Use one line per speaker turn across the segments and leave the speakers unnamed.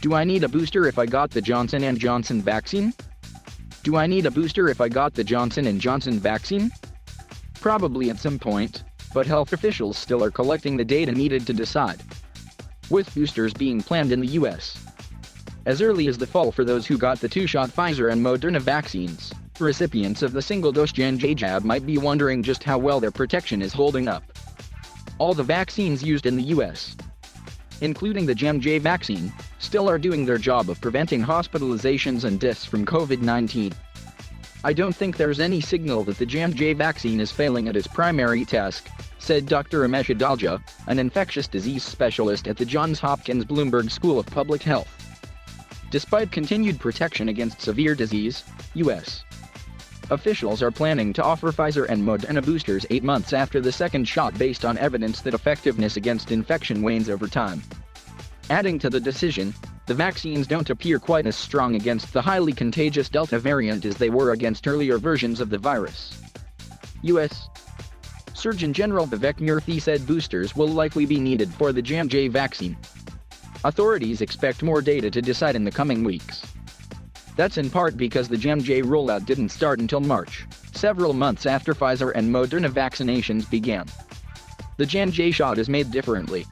Do I need a booster if I got the Johnson & Johnson vaccine? Do I need a booster if I got the Johnson & Johnson vaccine? Probably at some point, but health officials still are collecting the data needed to decide. With boosters being planned in the U.S. as early as the fall for those who got the two-shot Pfizer and Moderna vaccines, recipients of the single-dose JandJ jab might be wondering just how well their protection is holding up. All the vaccines used in the U.S., including the JandJ vaccine, still are doing their job of preventing hospitalizations and deaths from COVID-19. I don't think there's any signal that the JandJ vaccine is failing at its primary task, said Dr. Ramesh Adalja, an infectious disease specialist at the Johns Hopkins Bloomberg School of Public Health. Despite continued protection against severe disease, U.S. officials are planning to offer Pfizer and Moderna boosters 8 months after the second shot based on evidence that effectiveness against infection wanes over time. Adding to the decision, the vaccines don't appear quite as strong against the highly contagious Delta variant as they were against earlier versions of the virus. U.S. Surgeon General Vivek Murthy said boosters will likely be needed for the JandJ vaccine. Authorities expect more data to decide in the coming weeks. That's in part because the JandJ rollout didn't start until March, several months after Pfizer and Moderna vaccinations began. The JandJ shot is made differently.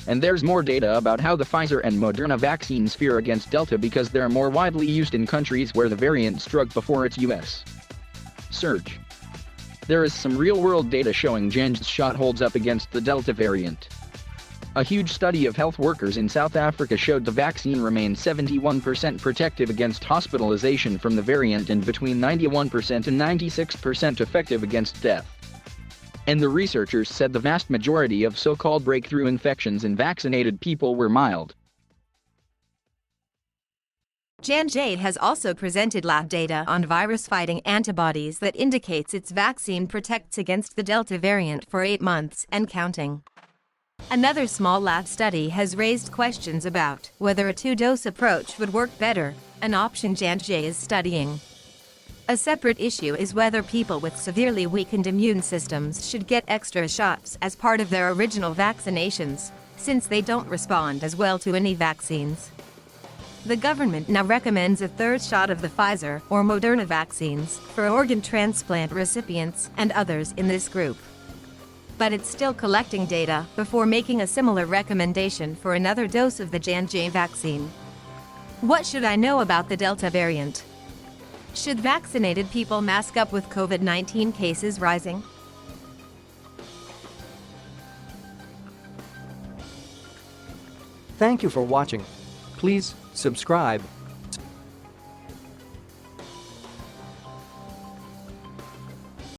And there's more data about how the Pfizer and Moderna vaccines fare against Delta because they're more widely used in countries where the variant struck before its U.S. surge. There is some real-world data showing JandJ's shot holds up against the Delta variant. A huge study of health workers in South Africa showed the vaccine remained 71% protective against hospitalization from the variant and between 91% and 96% effective against death. And the researchers said the vast majority of so-called breakthrough infections in vaccinated people were mild.
JandJ has also presented lab data on virus-fighting antibodies that indicates its vaccine protects against the Delta variant for 8 months and counting. Another small lab study has raised questions about whether a two-dose approach would work better, an option JandJ is studying. A separate issue is whether people with severely weakened immune systems should get extra shots as part of their original vaccinations, since they don't respond as well to any vaccines. The government now recommends a third shot of the Pfizer or Moderna vaccines for organ transplant recipients and others in this group. But it's still collecting data before making a similar recommendation for another dose of the JandJ vaccine. What should I know about the Delta variant? Should vaccinated people mask up with COVID-19 cases rising?
Thank you for watching. Please subscribe